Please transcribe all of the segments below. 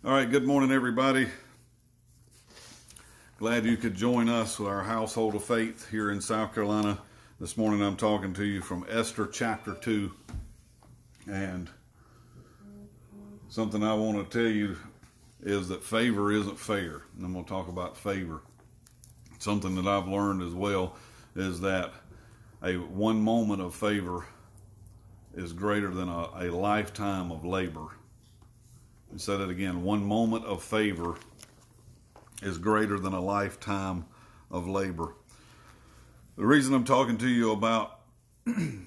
All right, good morning, everybody. Glad you could join us with our household of faith here in South Carolina. This morning I'm talking to you from Esther chapter 2. And something I want to tell you is that favor isn't fair. And I'm going to talk about favor. Something that I've learned as well is that one moment of favor is greater than a lifetime of labor. I said it again, one moment of favor is greater than a lifetime of labor. The reason I'm talking to you about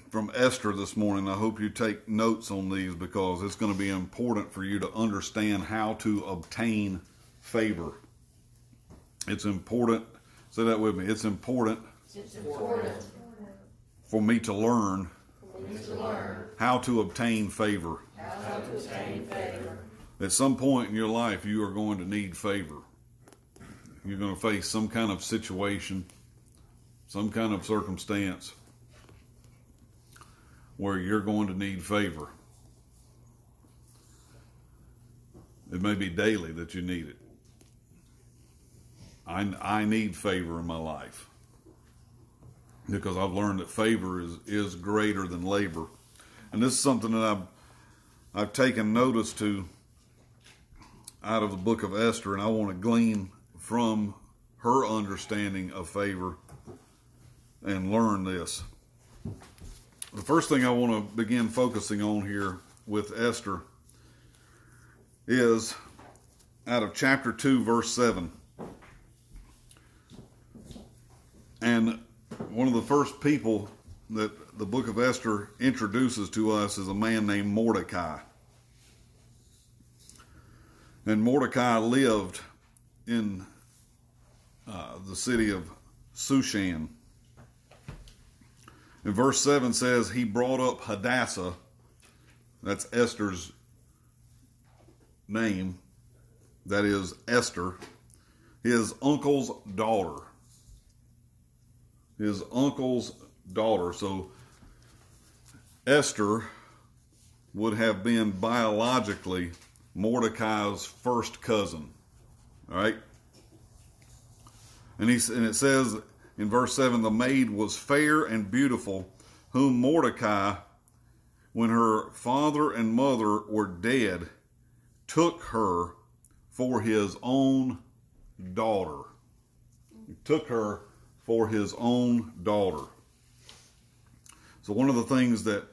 from Esther this morning, I hope you take notes on these because it's going to be important for you to understand how to obtain favor. It's important, say that with me, it's important for me to learn how to obtain favor. At some point in your life, you are going to need favor. You're going to face some kind of situation, some kind of circumstance where you're going to need favor. It may be daily that you need it. I need favor in my life because I've learned that favor is greater than labor. And this is something that I've taken notice to out of the book of Esther, and I want to glean from her understanding of favor and learn this. The first thing I want to begin focusing on here with Esther is out of chapter 2, verse 7. And one of the first people that the book of Esther introduces to us is a man named Mordecai. And Mordecai lived in the city of Shushan. And verse 7 says, he brought up Hadassah, that's Esther's name, that is Esther, his uncle's daughter. His uncle's daughter. So Esther would have been biologically Mordecai's first cousin. All right? And it says in verse 7, the maid was fair and beautiful, whom Mordecai, when her father and mother were dead, took her for his own daughter. He took her for his own daughter. So one of the things that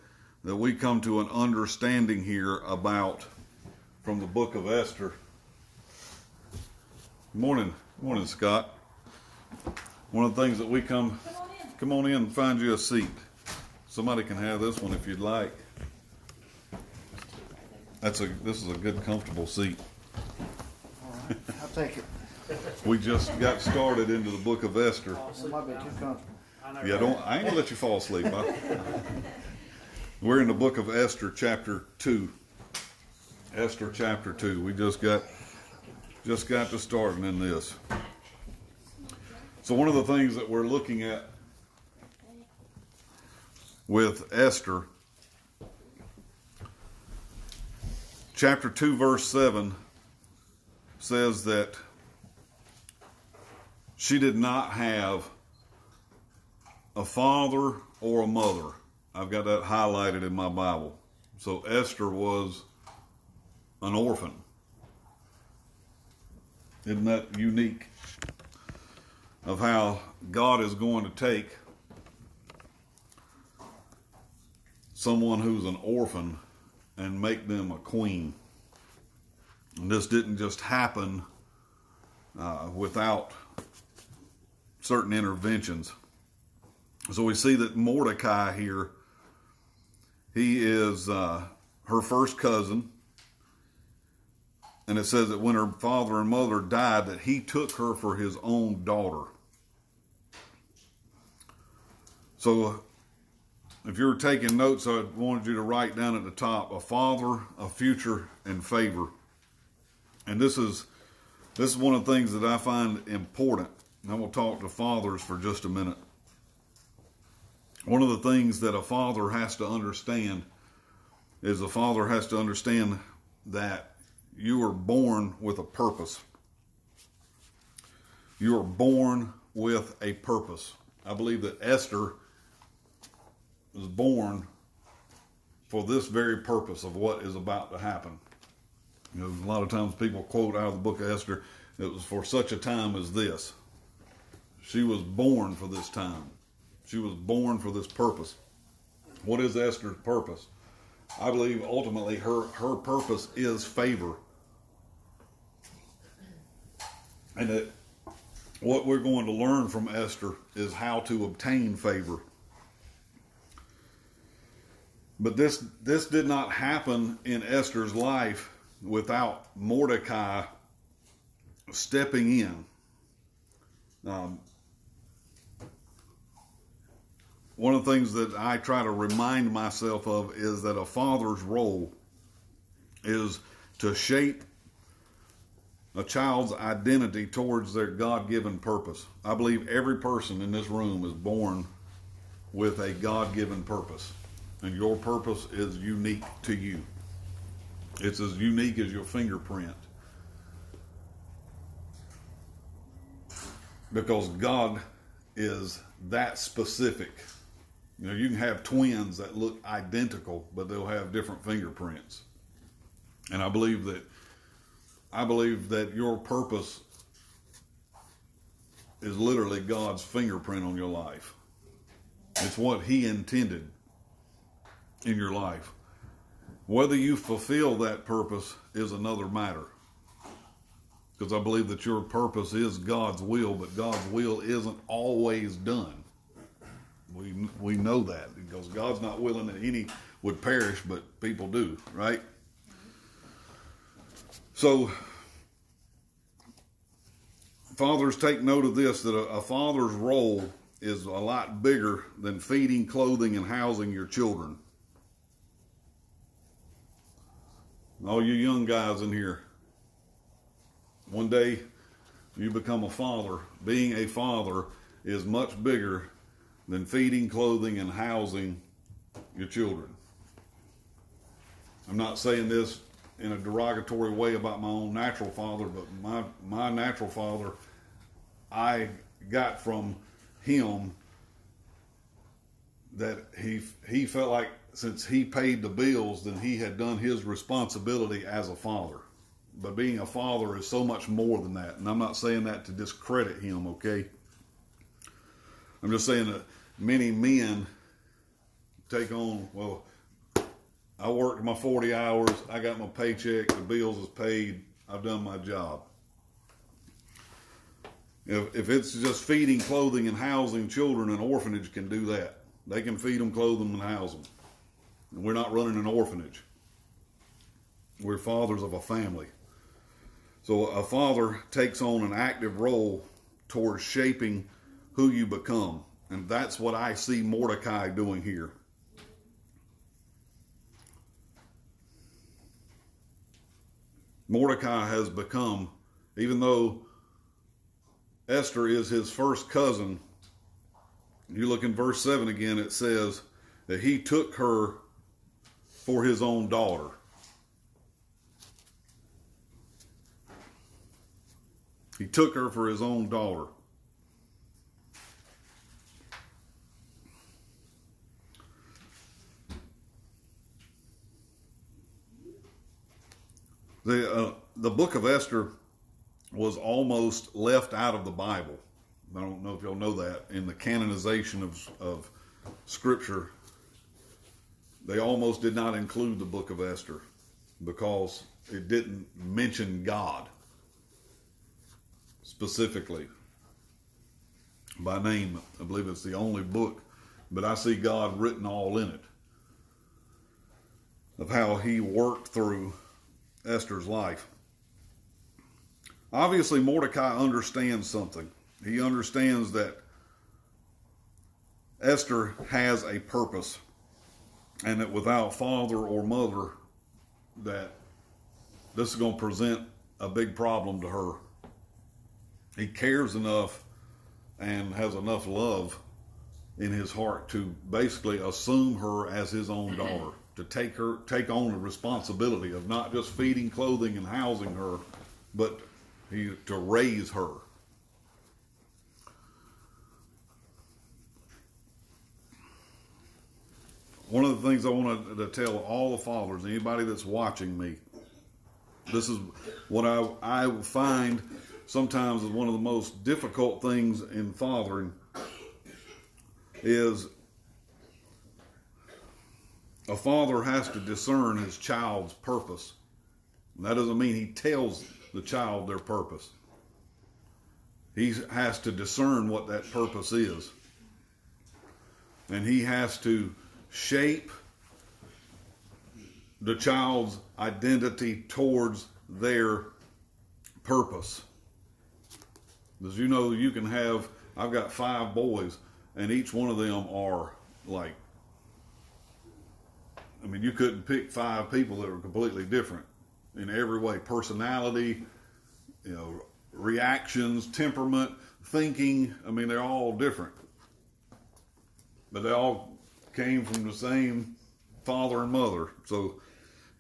we come to an understanding here about from the book of Esther. Morning, Scott. One of the things that we come on in and find you a seat. Somebody can have this one if you'd like. This is a good, comfortable seat. All right, I'll take it. We just got started into the book of Esther. It might be too comfortable. Yeah, I ain't gonna let you fall asleep. Huh? We're in the book of Esther, chapter 2. Esther, chapter 2. We just got to starting in this. So one of the things that we're looking at with Esther, chapter 2, verse 7 says that she did not have a father or a mother. I've got that highlighted in my Bible. So Esther was an orphan. Isn't that unique? Of how God is going to take someone who's an orphan and make them a queen. And this didn't just happen without certain interventions. So we see that Mordecai here, he is her first cousin. And it says that when her father and mother died, that he took her for his own daughter. So if you were taking notes, I wanted you to write down at the top, a father, a future, and favor. And this is one of the things that I find important. And I'm going to talk to fathers for just a minute. One of the things that a father has to understand is a father has to understand that you are born with a purpose. You are born with a purpose. I believe that Esther was born for this very purpose of what is about to happen. You know, a lot of times people quote out of the book of Esther, it was for such a time as this. She was born for this time. She was born for this purpose. What is Esther's purpose? I believe ultimately her purpose is favor. And that what we're going to learn from Esther is how to obtain favor. But this did not happen in Esther's life without Mordecai stepping in. One of the things that I try to remind myself of is that a father's role is to shape a child's identity towards their God-given purpose. I believe every person in this room is born with a God-given purpose, and your purpose is unique to you. It's as unique as your fingerprint, because God is that specific. You know, you can have twins that look identical, but they'll have different fingerprints. And I believe that your purpose is literally God's fingerprint on your life. It's what He intended in your life. Whether you fulfill that purpose is another matter. Because I believe that your purpose is God's will, but God's will isn't always done. We know that because God's not willing that any would perish, but people do, right? So, fathers, take note of this, that a father's role is a lot bigger than feeding, clothing, and housing your children. All you young guys in here, one day you become a father. Being a father is much bigger than feeding, clothing, and housing your children. I'm not saying this in a derogatory way about my own natural father, but my natural father, I got from him that he felt like since he paid the bills, then he had done his responsibility as a father. But being a father is so much more than that. And I'm not saying that to discredit him, okay? I'm just saying that many men take on, well, I worked my 40 hours, I got my paycheck, the bills is paid, I've done my job. If it's just feeding, clothing, and housing children, an orphanage can do that. They can feed them, clothe them, and house them. And we're not running an orphanage. We're fathers of a family. So a father takes on an active role towards shaping who you become. And that's what I see Mordecai doing here. Mordecai has become, even though Esther is his first cousin, you look in verse 7 again, it says that he took her for his own daughter. He took her for his own daughter. The book of Esther was almost left out of the Bible. I don't know if y'all know that. In the canonization of Scripture, they almost did not include the book of Esther because it didn't mention God specifically by name. I believe it's the only book, but I see God written all in it of how He worked through Esther's life. Obviously, Mordecai understands something. He understands that Esther has a purpose, and that without father or mother, that this is going to present a big problem to her. He cares enough and has enough love in his heart to basically assume her as his own daughter. to take on the responsibility of not just feeding, clothing, and housing her, but to raise her. One of the things I wanted to tell all the fathers, anybody that's watching me, this is what I find sometimes is one of the most difficult things in fathering, is a father has to discern his child's purpose. And that doesn't mean he tells the child their purpose. He has to discern what that purpose is. And he has to shape the child's identity towards their purpose. As you know, you can have, I've got 5 boys, and each one of them are like, I mean, you couldn't pick 5 people that were completely different in every way. Personality, reactions, temperament, thinking. I mean, they're all different. But they all came from the same father and mother. So,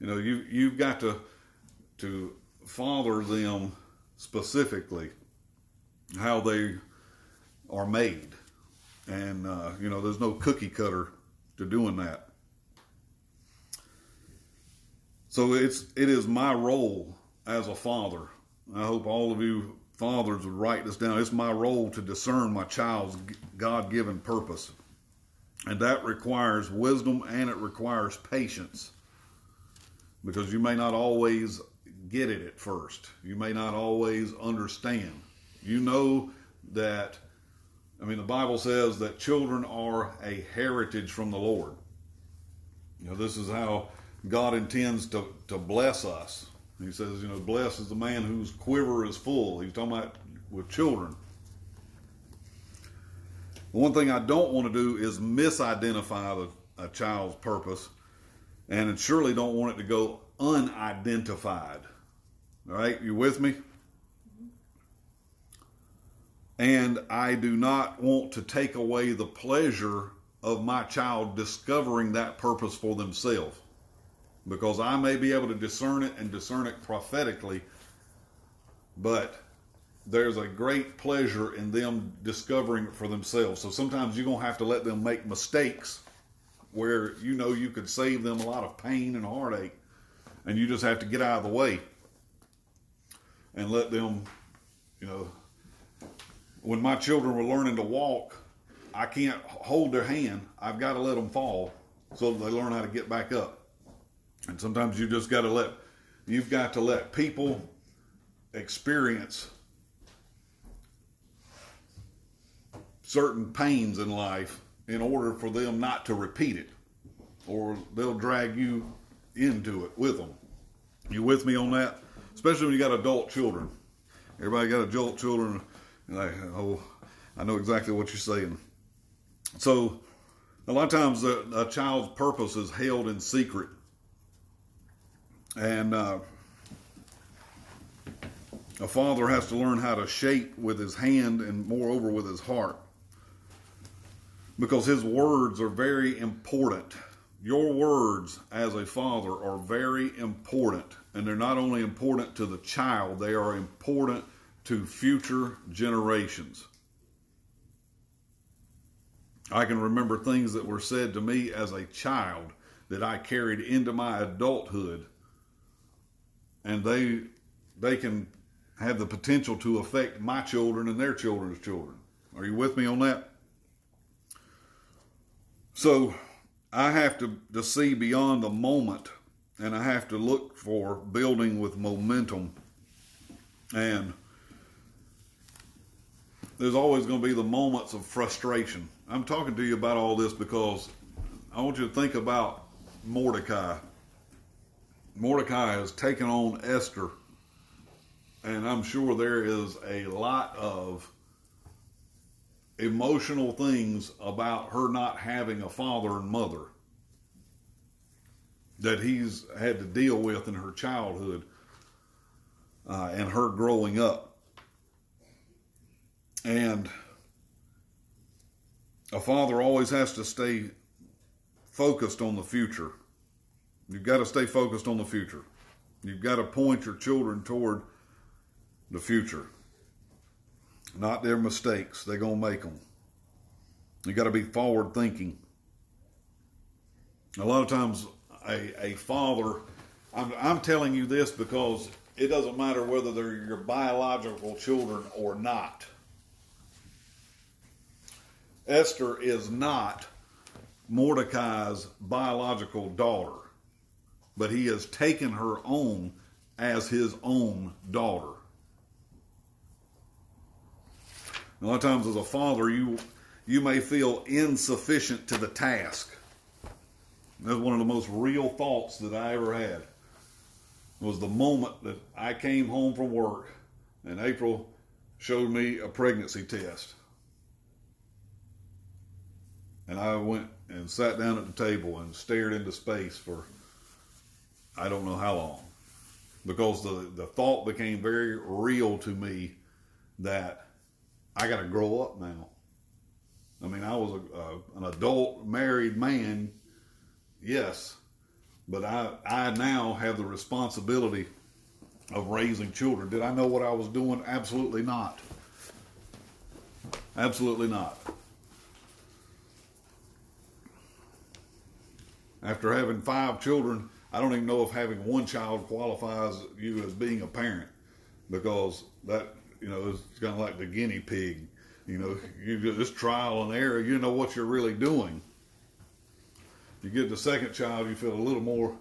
you've got to father them specifically how they are made. And, there's no cookie cutter to doing that. So it is my role as a father. I hope all of you fathers would write this down. It's my role to discern my child's God-given purpose. And that requires wisdom, and it requires patience. Because you may not always get it at first. You may not always understand. You know that, the Bible says that children are a heritage from the Lord. This is how God intends to bless us. He says, blessed is the man whose quiver is full. He's talking about with children. The one thing I don't want to do is misidentify a child's purpose, and I surely don't want it to go unidentified. All right, you with me? And I do not want to take away the pleasure of my child discovering that purpose for themselves. Because I may be able to discern it and discern it prophetically, but there's a great pleasure in them discovering it for themselves. So sometimes you're going to have to let them make mistakes where you could save them a lot of pain and heartache, and you just have to get out of the way and let them, when my children were learning to walk, I can't hold their hand. I've got to let them fall so that they learn how to get back up. And sometimes you've got to let people experience certain pains in life in order for them not to repeat it, or they'll drag you into it with them. You with me on that? Especially when you got adult children. Everybody got adult children, and I know exactly what you're saying. So a lot of times a child's purpose is held in secret. And a father has to learn how to shape with his hand and moreover with his heart. Because his words are very important. Your words as a father are very important. And they're not only important to the child, they are important to future generations. I can remember things that were said to me as a child that I carried into my adulthood. And they can have the potential to affect my children and their children's children. Are you with me on that? So I have to see beyond the moment, and I have to look for building with momentum. And there's always going to be the moments of frustration. I'm talking to you about all this because I want you to think about Mordecai. Mordecai has taken on Esther, and I'm sure there is a lot of emotional things about her not having a father and mother that he's had to deal with in her childhood and her growing up. And a father always has to stay focused on the future. You've got to stay focused on the future. You've got to point your children toward the future. Not their mistakes. They're going to make them. You got to be forward thinking. A lot of times a father, I'm telling you this because it doesn't matter whether they're your biological children or not. Esther is not Mordecai's biological daughter, but he has taken her on as his own daughter. A lot of times as a father, you may feel insufficient to the task. That's one of the most real thoughts that I ever had. Was the moment that I came home from work and April showed me a pregnancy test. And I went and sat down at the table and stared into space for I don't know how long. Because the thought became very real to me that I got to grow up now. I mean, I was an adult married man, yes, but I now have the responsibility of raising children. Did I know what I was doing? Absolutely not. Absolutely not. After having 5 children, I don't even know if having one child qualifies you as being a parent, because that, it's kind of like the guinea pig. You do this trial and error, you know what you're really doing. You get the second child, you feel a little more,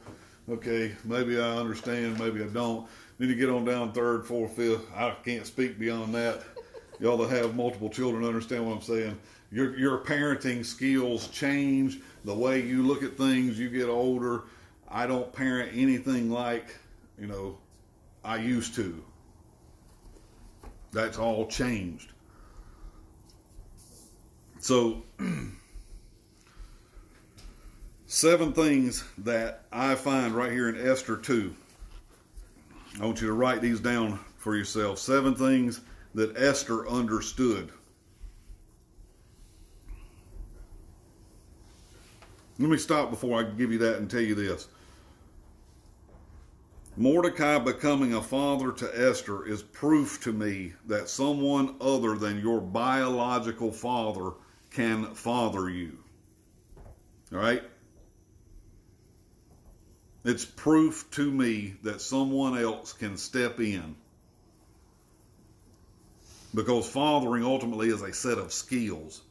okay, maybe I understand, maybe I don't. Then you get on down third, fourth, fifth. I can't speak beyond that. Y'all that have multiple children understand what I'm saying. Your parenting skills change. The way you look at things, you get older. I don't parent anything like, I used to. That's all changed. So, 7 things that I find right here in Esther 2. I want you to write these down for yourself. 7 things that Esther understood. Let me stop before I give you that and tell you this. Mordecai becoming a father to Esther is proof to me that someone other than your biological father can father you. All right? It's proof to me that someone else can step in. Because fathering ultimately is a set of skills.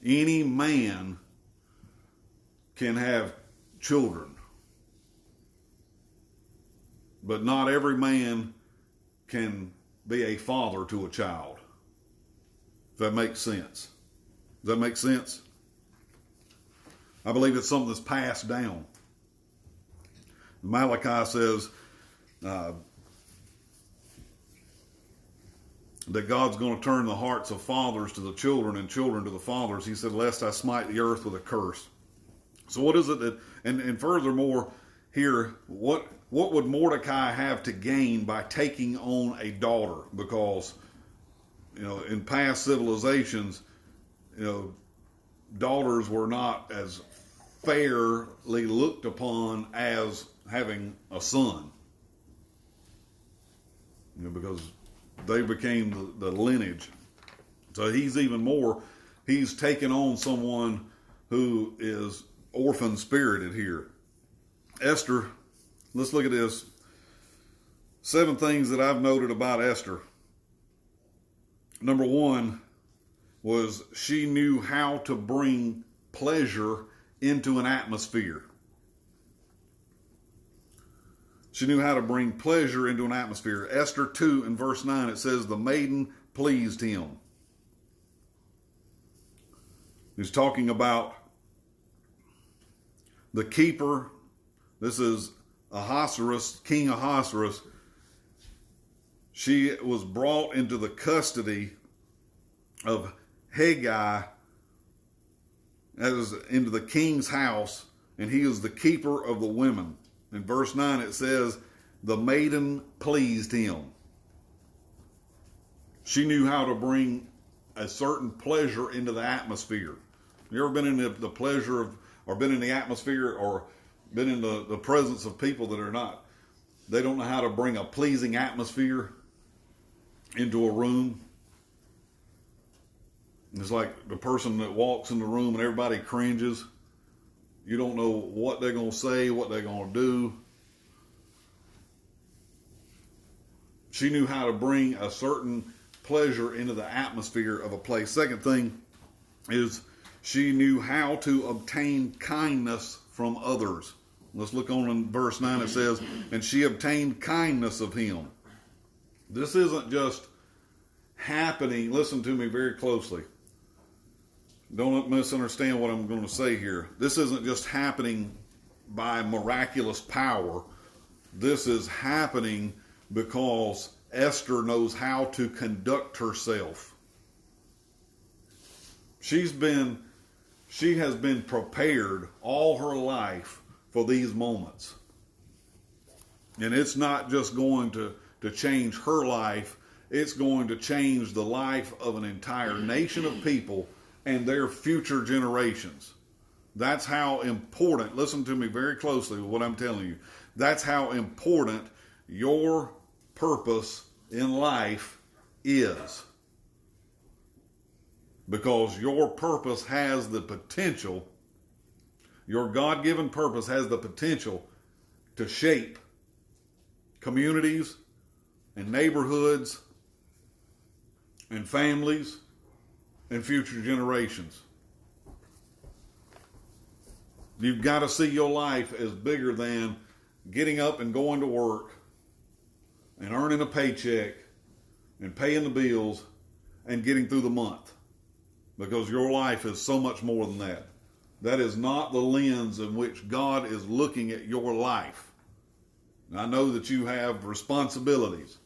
Any man can have children. But not every man can be a father to a child. If that makes sense. Does that make sense? I believe it's something that's passed down. Malachi says that God's going to turn the hearts of fathers to the children and children to the fathers. He said, lest I smite the earth with a curse. So what is it that, and furthermore, here, what would Mordecai have to gain by taking on a daughter? Because, in past civilizations, daughters were not as fairly looked upon as having a son. Because they became the lineage. So he's taken on someone who is orphan spirited here. Esther, let's look at this. 7 things that I've noted about Esther. Number 1 was she knew how to bring pleasure into an atmosphere. She knew how to bring pleasure into an atmosphere. Esther 2 and verse 9, it says, the maiden pleased him. He's talking about the keeper. This is Ahasuerus, King Ahasuerus. She was brought into the custody of Haggai, as into the king's house, and he is the keeper of the women. In verse 9 it says, the maiden pleased him. She knew how to bring a certain pleasure into the atmosphere. You ever been in the pleasure of, or been in the atmosphere or been in the presence of people that are not, they don't know how to bring a pleasing atmosphere into a room. It's like the person that walks in the room and everybody cringes. You don't know what they're going to say, what they're going to do. She knew how to bring a certain pleasure into the atmosphere of a place. Second thing is she knew how to obtain kindness from others. Let's look on in verse 9. It says, and she obtained kindness of him. This isn't just happening. Listen to me very closely. Don't misunderstand what I'm going to say here. This isn't just happening by miraculous power. This is happening because Esther knows how to conduct herself. She has been prepared all her life for these moments. And it's not just going to change her life, it's going to change the life of an entire nation of people and their future generations. That's how important, listen to me very closely with what I'm telling you, that's how important your purpose in life is. Because your purpose has the potential, your God-given purpose has the potential to shape communities and neighborhoods and families and future generations. You've got to see your life as bigger than getting up and going to work and earning a paycheck and paying the bills and getting through the month. Because your life is so much more than that. That is not the lens in which God is looking at your life. And I know that you have responsibilities.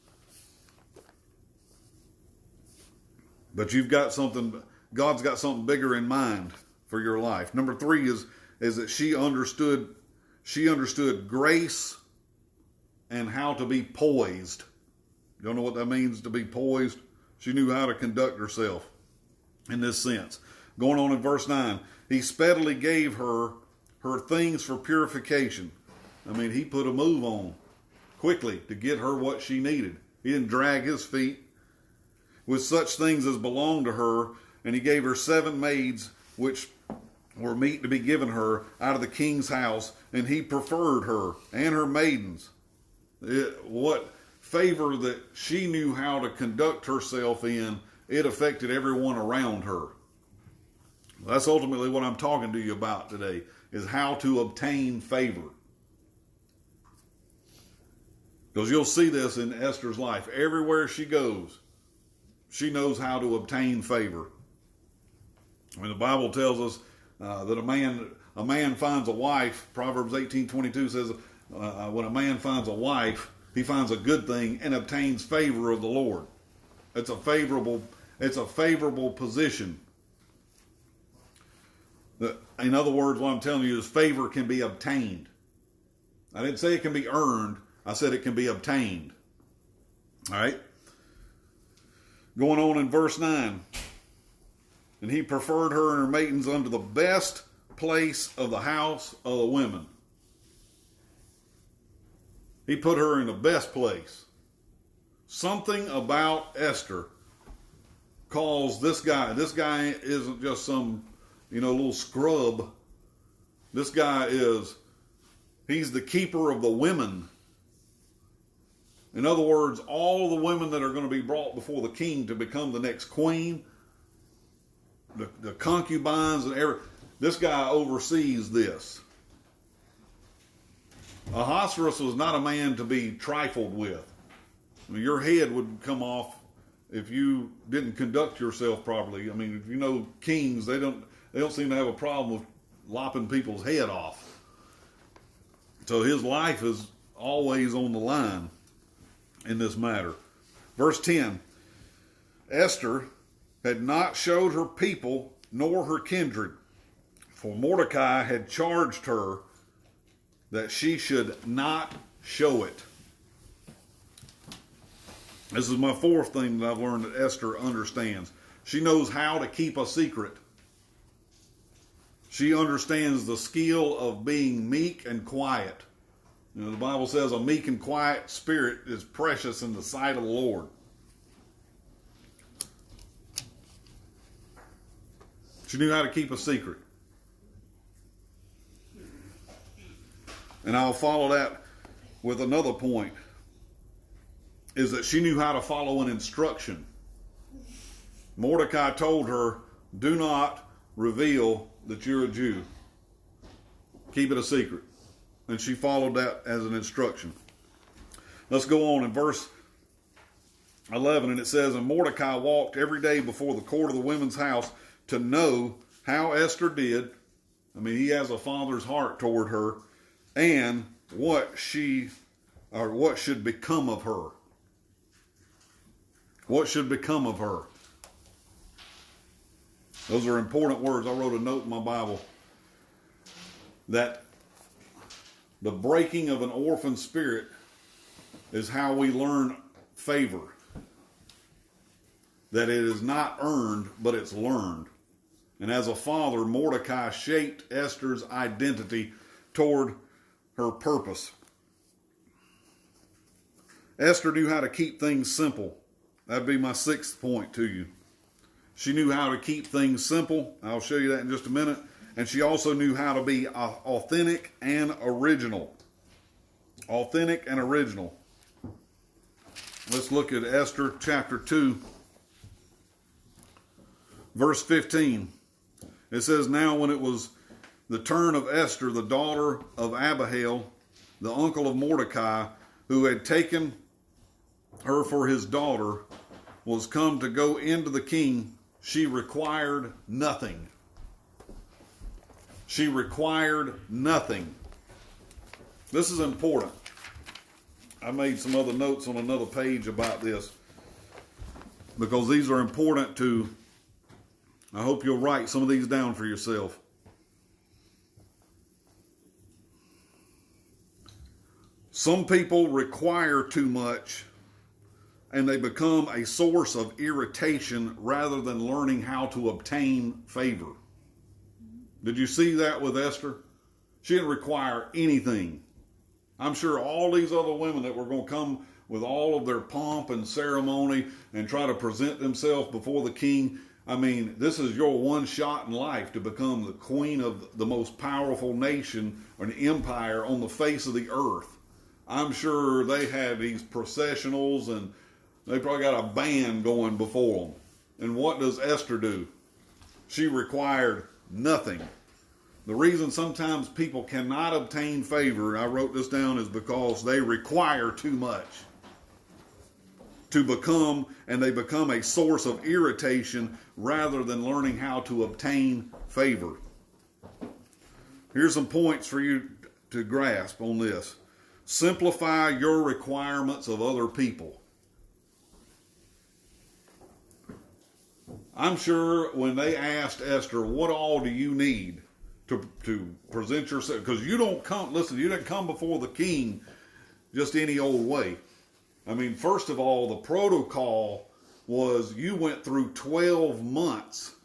But you've got something, God's got something bigger in mind for your life. Number 3 is that she understood grace and how to be poised. You don't know what that means, to be poised? She knew how to conduct herself in this sense. Going on in verse 9, he speedily gave her things for purification. I mean, he put a move on quickly to get her what she needed. He didn't drag his feet. With such things as belonged to her, and he gave her 7 maids, which were meet to be given her out of the king's house, and he preferred her and her maidens. What favor that she knew how to conduct herself in, it affected everyone around her. That's ultimately what I'm talking to you about today, is how to obtain favor. Because you'll see this in Esther's life. Everywhere she goes, she knows how to obtain favor. I mean, the Bible tells us that a man finds a wife. Proverbs 18:22 says, when a man finds a wife, he finds a good thing and obtains favor of the Lord. It's a favorable position. In other words, what I'm telling you is favor can be obtained. I didn't say it can be earned. I said it can be obtained. All right. Going on in verse 9. And he preferred her and her maidens unto the best place of the house of the women. He put her in the best place. Something about Esther calls this guy isn't just some, little scrub. This guy he's the keeper of the women. In other words, all the women that are going to be brought before the king to become the next queen, the concubines, and this guy oversees this. Ahasuerus was not a man to be trifled with. I mean, your head would come off if you didn't conduct yourself properly. I mean, if you know kings, they don't seem to have a problem with lopping people's head off. So his life is always on the line in this matter. Verse 10, Esther had not showed her people nor her kindred, for Mordecai had charged her that she should not show it. This is my 4th thing that I've learned that Esther understands. She knows how to keep a secret. She understands the skill of being meek and quiet. You know, the Bible says a meek and quiet spirit is precious in the sight of the Lord. She knew how to keep a secret. And I'll follow that with another point, is that she knew how to follow an instruction. Mordecai told her, do not reveal that you're a Jew. Keep it a secret. And she followed that as an instruction. Let's go on in verse 11, and it says, and Mordecai walked every day before the court of the women's house to know how Esther did. I mean, he has a father's heart toward her, and what should become of her. What should become of her? Those are important words. I wrote a note in my Bible that the breaking of an orphan spirit is how we learn favor. That it is not earned, but it's learned. And as a father, Mordecai shaped Esther's identity toward her purpose. Esther knew how to keep things simple. That'd be my sixth point to you. She knew how to keep things simple. I'll show you that in just a minute. And she also knew how to be authentic and original. Authentic and original. Let's look at Esther chapter 2, verse 15. It says, now when it was the turn of Esther, the daughter of Abihail, the uncle of Mordecai, who had taken her for his daughter, was come to go into the king, she required nothing. She required nothing. This is important. I made some other notes on another page about this because these are important to, I hope you'll write some of these down for yourself. Some people require too much and they become a source of irritation rather than learning how to obtain favor. Did you see that with Esther? She didn't require anything. I'm sure all these other women that were going to come with all of their pomp and ceremony and try to present themselves before the king. I mean, this is your one shot in life to become the queen of the most powerful nation or an empire on the face of the earth. I'm sure they had these processionals and they probably got a band going before them. And what does Esther do? She required nothing. The reason sometimes people cannot obtain favor, I wrote this down, is because they require too much to become, and they become a source of irritation rather than learning how to obtain favor. Here's some points for you to grasp on this. Simplify your requirements of other people. I'm sure when they asked Esther, what all do you need to present yourself? Because you don't come, listen, you didn't come before the king just any old way. I mean, first of all, the protocol was you went through 12 months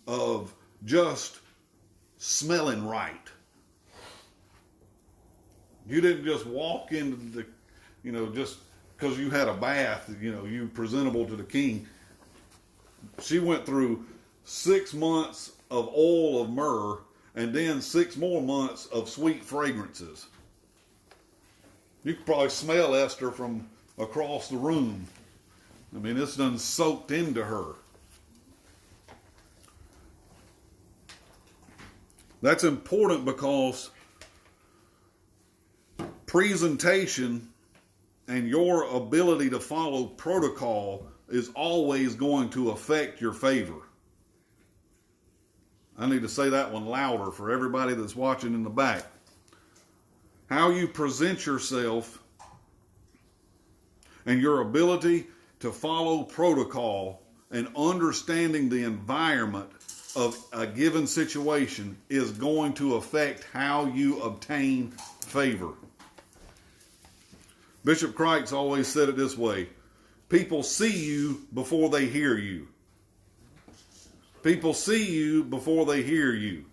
of just smelling right. You didn't just walk into the, just because you had a bath, you presentable to the king. She went through 6 months of oil of myrrh and then 6 more months of sweet fragrances. You could probably smell Esther from across the room. I mean, it's done soaked into her. That's important because presentation and your ability to follow protocol is always going to affect your favor. I need to say that one louder for everybody that's watching in the back. How you present yourself and your ability to follow protocol and understanding the environment of a given situation is going to affect how you obtain favor. Bishop Crites always said it this way: people see you before they hear you. People see you before they hear you.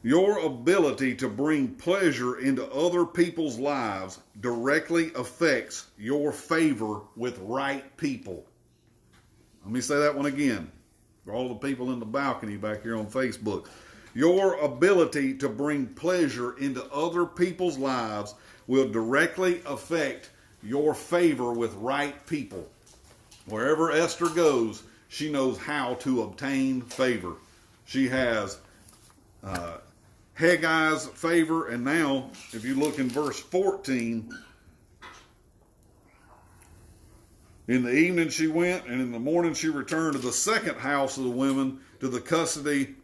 Your ability to bring pleasure into other people's lives directly affects your favor with right people. Let me say that one again for all the people in the balcony back here on Facebook. Your ability to bring pleasure into other people's lives will directly affect your favor with right people. Wherever Esther goes, she knows how to obtain favor. She has Haggai's favor, and now, if you look in verse 14, in the evening she went, and in the morning she returned to the second house of the women, to the custody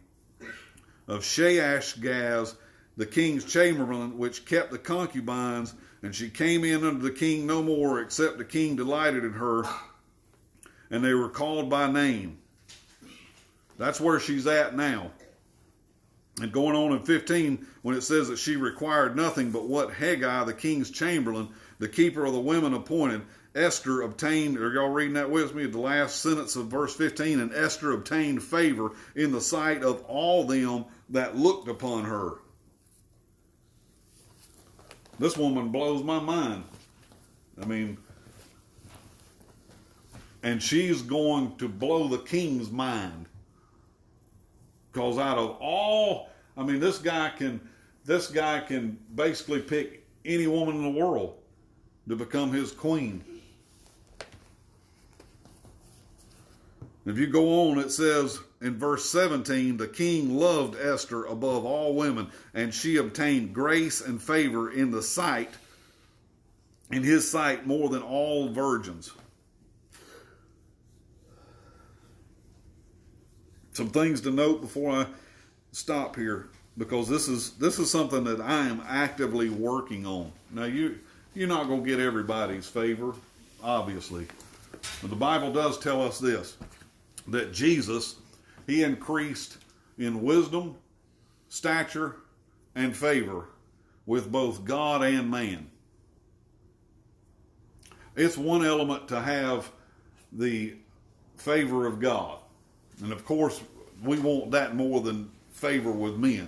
of Shaashgaz, the king's chamberlain, which kept the concubines, and she came in unto the king no more, except the king delighted in her, and they were called by name. That's where she's at now. And going on in 15, when it says that she required nothing but what Haggai, the king's chamberlain, the keeper of the women, appointed, Esther obtained, are y'all reading that with me? The last sentence of verse 15, and Esther obtained favor in the sight of all them that looked upon her. This woman blows my mind. I mean, and she's going to blow the king's mind. Because out of all, I mean, this guy can basically pick any woman in the world to become his queen. If you go on, it says in verse 17, the king loved Esther above all women, and she obtained grace and favor in his sight more than all virgins. Some things to note before I stop here, because this is something that I am actively working on. Now you're not going to get everybody's favor, obviously, but the Bible does tell us this, that Jesus, he increased in wisdom, stature, and favor with both God and man. It's one element to have the favor of God. And of course, we want that more than favor with men.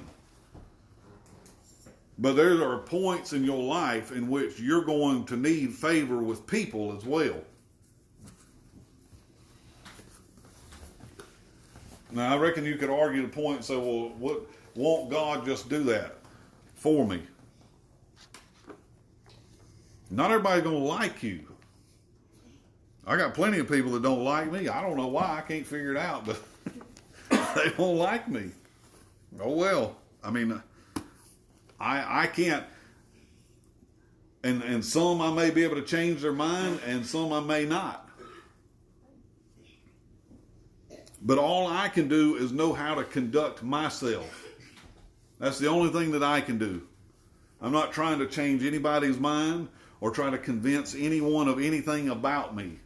But there are points in your life in which you're going to need favor with people as well. Now, I reckon you could argue the point and say, well, won't God just do that for me? Not everybody's going to like you. I got plenty of people that don't like me. I don't know why. I can't figure it out, but they don't like me. Oh, well. I mean, I can't. And some I may be able to change their mind, and some I may not. But all I can do is know how to conduct myself. That's the only thing that I can do. I'm not trying to change anybody's mind or try to convince anyone of anything about me.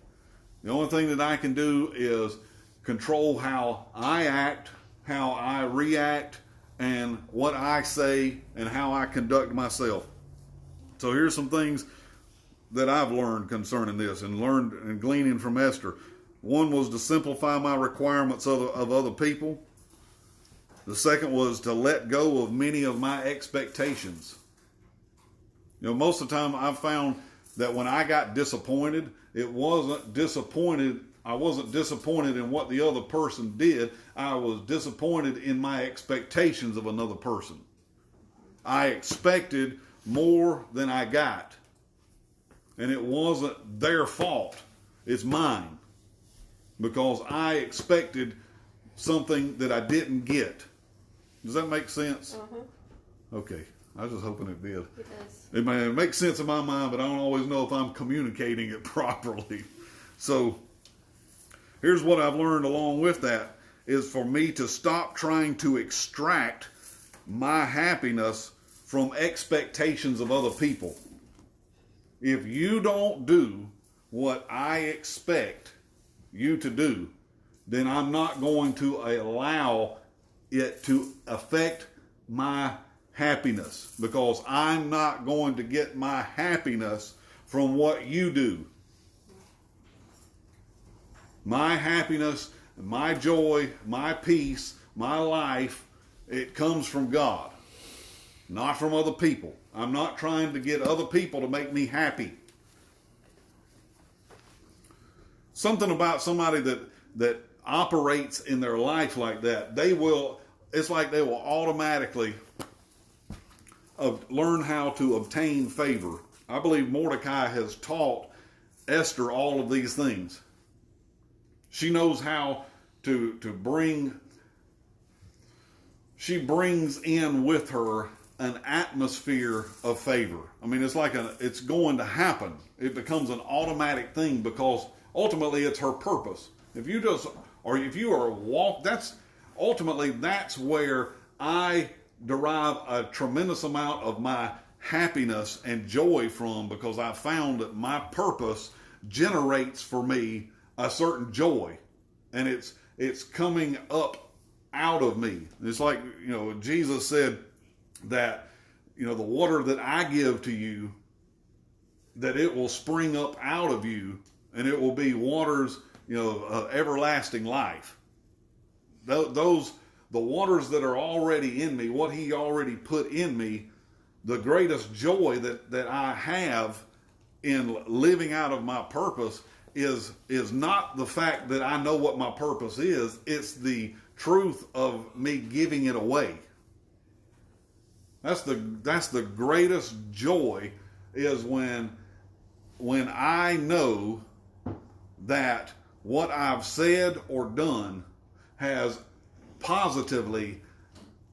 The only thing that I can do is control how I act, how I react, and what I say, and how I conduct myself. So here's some things that I've learned concerning this and gleaning from Esther. One was to simplify my requirements of other people. The second was to let go of many of my expectations. You know, most of the time I've found that when I got disappointed, I wasn't disappointed in what the other person did. I was disappointed in my expectations of another person. I expected more than I got. And it wasn't their fault. It's mine. Because I expected something that I didn't get. Does that make sense? Uh-huh. Okay. I was just hoping it did. It does. It may make sense in my mind, but I don't always know if I'm communicating it properly. So here's what I've learned along with that, is for me to stop trying to extract my happiness from expectations of other people. If you don't do what I expect you to do, then I'm not going to allow it to affect my happiness, because I'm not going to get my happiness from what you do. My happiness, my joy, my peace, my life, it comes from God. not from other people. I'm not trying to get other people to make me happy. Something about somebody that operates in their life like that, it's like they will automatically learn how to obtain favor. I believe Mordecai has taught Esther all of these things. She knows how to bring, she brings in with her an atmosphere of favor. I mean, it's going to happen. It becomes an automatic thing because ultimately it's her purpose. If you are that's where I derive a tremendous amount of my happiness and joy from, because I found that my purpose generates for me a certain joy, and it's coming up out of me. It's like, Jesus said that, the water that I give to you, that it will spring up out of you, and it will be waters, of everlasting life. The waters that are already in me, what he already put in me, the greatest joy that I have in living out of my purpose is not the fact that I know what my purpose is. It's the truth of me giving it away. That's the greatest joy, is when I know that what I've said or done has positively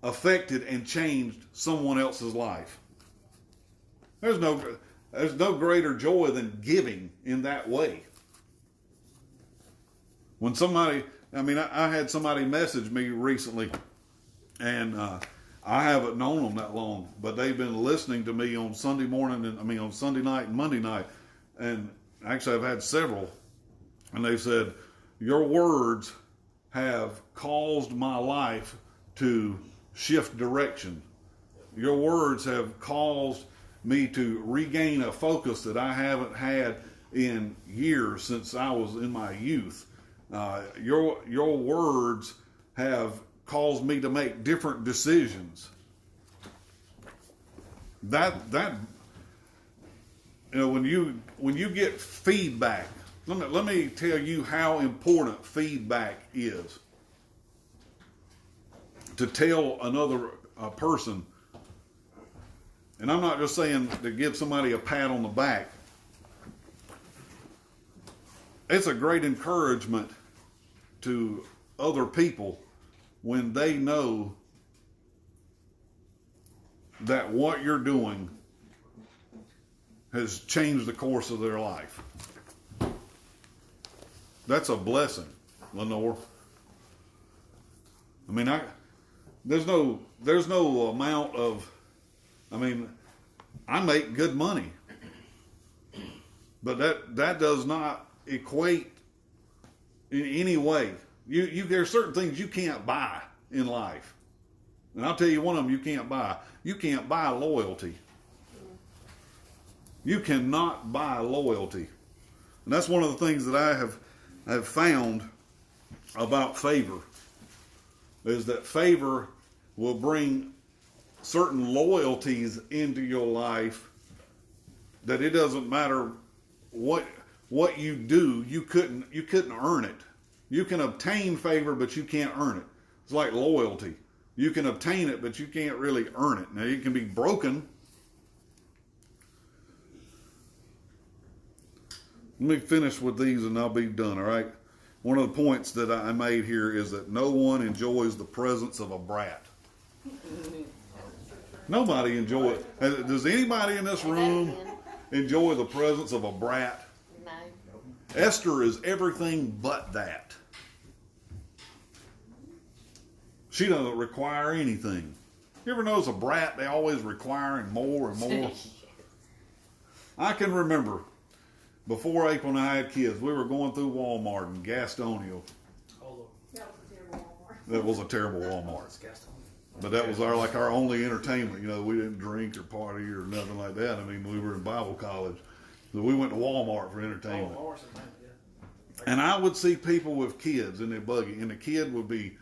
affected and changed someone else's life. There's no greater joy than giving in that way. When I had somebody message me recently, and I haven't known them that long, but they've been listening to me on Sunday morning, on Sunday night and Monday night, and actually I've had several, and they said, your words have caused my life to shift direction. Your words have caused me to regain a focus that I haven't had in years since I was in my youth. Your words have caused me to make different decisions. When you get feedback, let me tell you how important feedback is. To tell another person, and I'm not just saying to give somebody a pat on the back. It's a great encouragement to other people when they know that what you're doing has changed the course of their life. That's a blessing, Lenore. There's no amount of, I make good money, but that does not equate in any way. There are certain things you can't buy in life, and I'll tell you one of them you can't buy. You can't buy loyalty. You cannot buy loyalty, and that's one of the things that I have found about favor, is that favor will bring certain loyalties into your life that it doesn't matter what you do, you couldn't earn it. You can obtain favor, but you can't earn it. It's like loyalty. You can obtain it, but you can't really earn it. Now, it can be broken. Let me finish with these and I'll be done, all right? One of the points that I made here is that no one enjoys the presence of a brat. Nobody enjoys it. Does anybody in this room enjoy the presence of a brat? No. Esther is everything but that. She doesn't require anything. You ever notice a brat, they always requiring more and more? I can remember before April and I had kids, we were going through Walmart in Gastonia. That was a terrible Walmart. But that was our only entertainment. We didn't drink or party or nothing like that. We were in Bible college. So we went to Walmart for entertainment. And I would see people with kids in their buggy, and the kid would be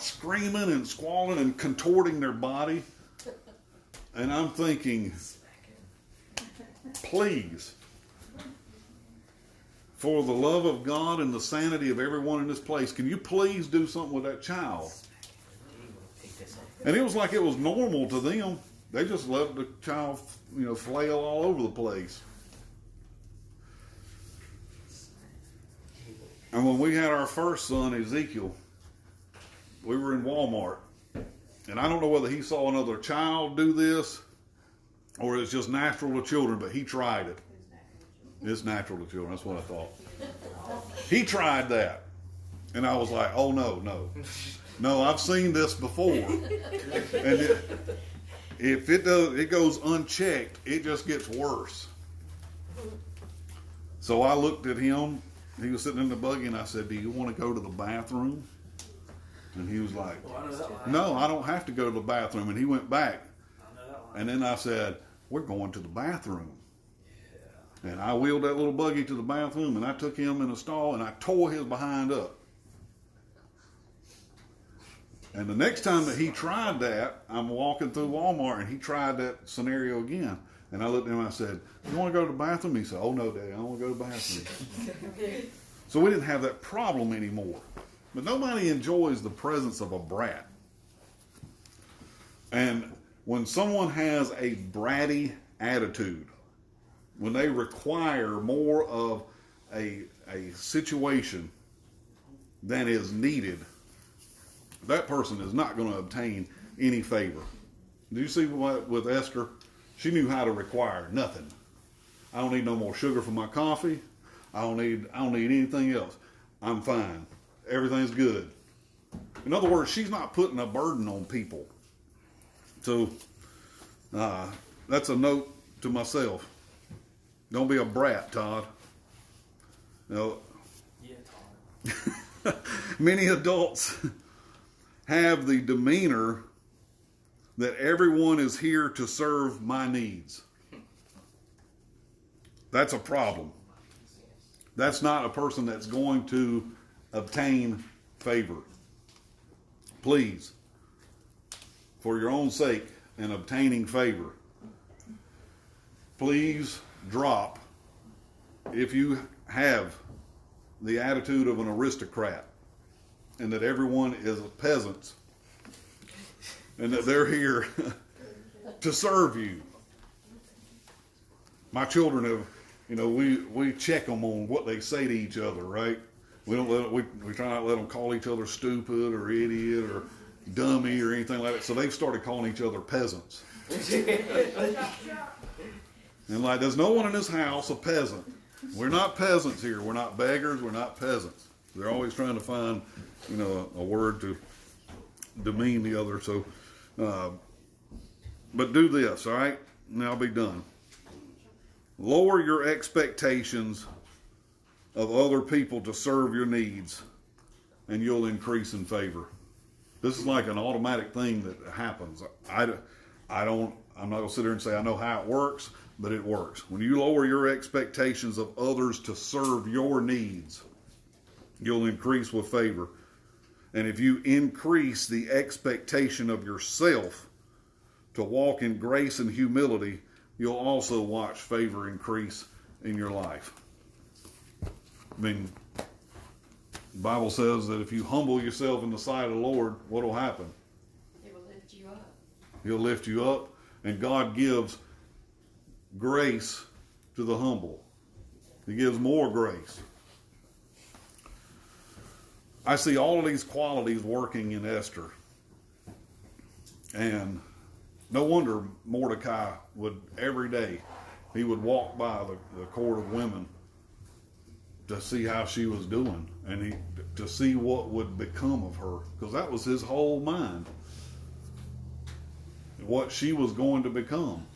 screaming and squalling and contorting their body. And I'm thinking, please, for the love of God and the sanity of everyone in this place, can you please do something with that child? And it was like it was normal to them. They just let the child, flail all over the place. And when we had our first son, Ezekiel, we were in Walmart. And I don't know whether he saw another child do this or it's just natural to children, but he tried it. It's natural to children. That's what I thought. He tried that. And I was like, oh, no. No, I've seen this before. And if it goes unchecked, it just gets worse. So I looked at him. He was sitting in the buggy, and I said, do you want to go to the bathroom? And he was like, no, I don't have to go to the bathroom. And he went back. And then I said, we're going to the bathroom. And I wheeled that little buggy to the bathroom, and I took him in a stall, and I tore his behind up. And the next time that he tried that, I'm walking through Walmart, and he tried that scenario again. And I looked at him and I said, you want to go to the bathroom? He said, oh, no, Daddy, I don't want to go to the bathroom. So we didn't have that problem anymore. But nobody enjoys the presence of a brat. And when someone has a bratty attitude, when they require more of a situation than is needed, that person is not going to obtain any favor. Do you see what with Esther? She knew how to require nothing. I don't need no more sugar for my coffee. I don't need anything else. I'm fine. Everything's good. In other words, she's not putting a burden on people. So that's a note to myself. Don't be a brat, Todd. Yeah, Todd. Many adults have the demeanor that everyone is here to serve my needs. That's a problem. That's not a person that's going to obtain favor. Please, for your own sake and obtaining favor, please drop, if you have the attitude of an aristocrat and that everyone is peasants and that they're here to serve you. My children have, we check them on what they say to each other, right? We don't we try not to let them call each other stupid or idiot or dummy or anything like that. So they've started calling each other peasants. And like, there's no one in this house a peasant. We're not peasants here. We're not beggars. We're not peasants. They're always trying to find, a word to demean the other. So, but do this, all right? And I'll be done. Lower your expectations of other people to serve your needs, and you'll increase in favor. This is like an automatic thing that happens. I'm not going to sit there and say I know how it works, but it works. When you lower your expectations of others to serve your needs, you'll increase with favor. And if you increase the expectation of yourself to walk in grace and humility, you'll also watch favor increase in your life. I mean, the Bible says that if you humble yourself in the sight of the Lord, what will happen? He will lift you up. He'll lift you up, and God gives grace to the humble. He gives more grace. I see all of these qualities working in Esther. And no wonder Mordecai would, every day, he would walk by the court of women to see how she was doing and to see what would become of her. Because that was his whole mind. What she was going to become.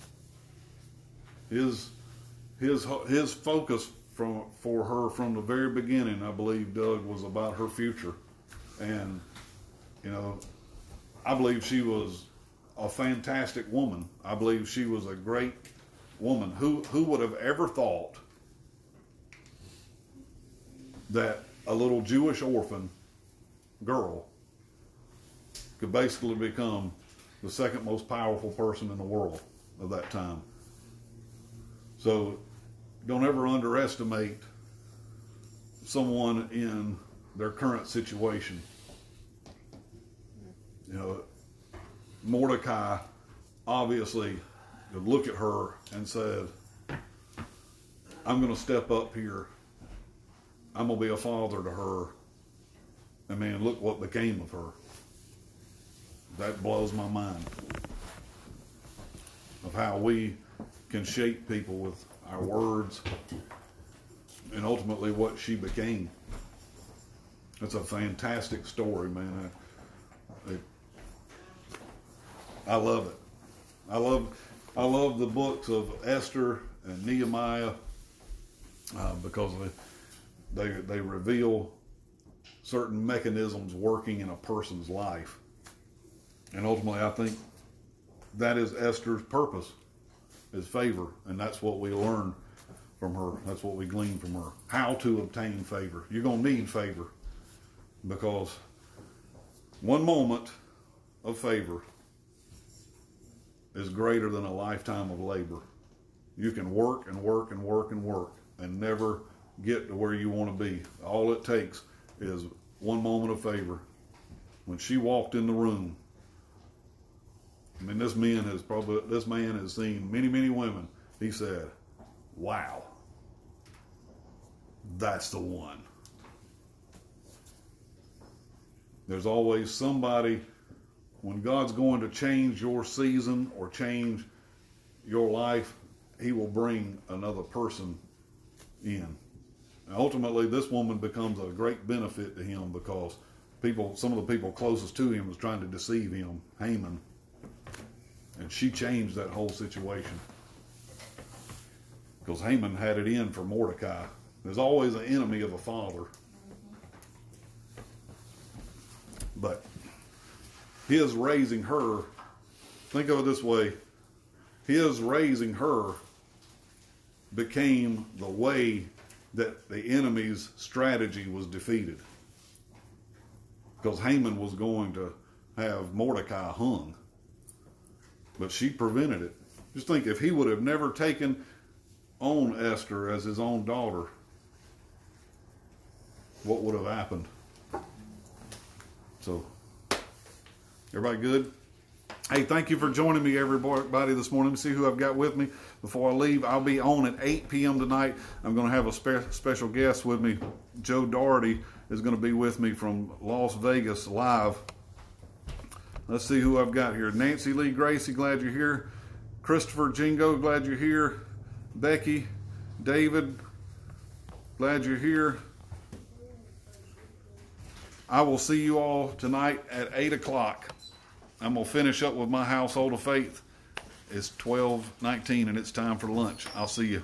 His focus for her from the very beginning, I believe, Doug, was about her future. And, I believe she was a fantastic woman. I believe she was a great woman. Who would have ever thought that a little Jewish orphan girl could basically become the second most powerful person in the world of that time. So don't ever underestimate someone in their current situation. You know, Mordecai obviously could look at her and said, I'm going to step up here. I'm going to be a father to her. And man, look what became of her. That blows my mind of how we can shape people with our words and ultimately what she became. It's a fantastic story, man. I love it. I love the books of Esther and Nehemiah because they reveal certain mechanisms working in a person's life. And ultimately, I think that is Esther's purpose, is favor. And that's what we learn from her. That's what we glean from her. How to obtain favor. You're going to need favor because one moment of favor is greater than a lifetime of labor. You can work and work and work and work and never get to where you want to be. All it takes is one moment of favor. When she walked in the room, I mean, this man has seen many, many women. He said, wow, that's the one. There's always somebody, when God's going to change your season or change your life, he will bring another person in. And ultimately, this woman becomes a great benefit to him because some of the people closest to him was trying to deceive him, Haman. And she changed that whole situation. Because Haman had it in for Mordecai. There's always an enemy of a father. But his raising her, think of it this way, his raising her became the way that the enemy's strategy was defeated. Because Haman was going to have Mordecai hung. But she prevented it. Just think, if he would have never taken on Esther as his own daughter, what would have happened? So, everybody good? Hey, thank you for joining me, everybody, this morning. Let me see who I've got with me before I leave. I'll be on at 8 p.m. tonight. I'm going to have a special guest with me. Joe Doherty is going to be with me from Las Vegas live. Let's see who I've got here. Nancy Lee Gracie, glad you're here. Christopher Jingo, glad you're here. Becky, David, glad you're here. I will see you all tonight at 8 o'clock. I'm going to finish up with my household of faith. It's 12:19 and it's time for lunch. I'll see you.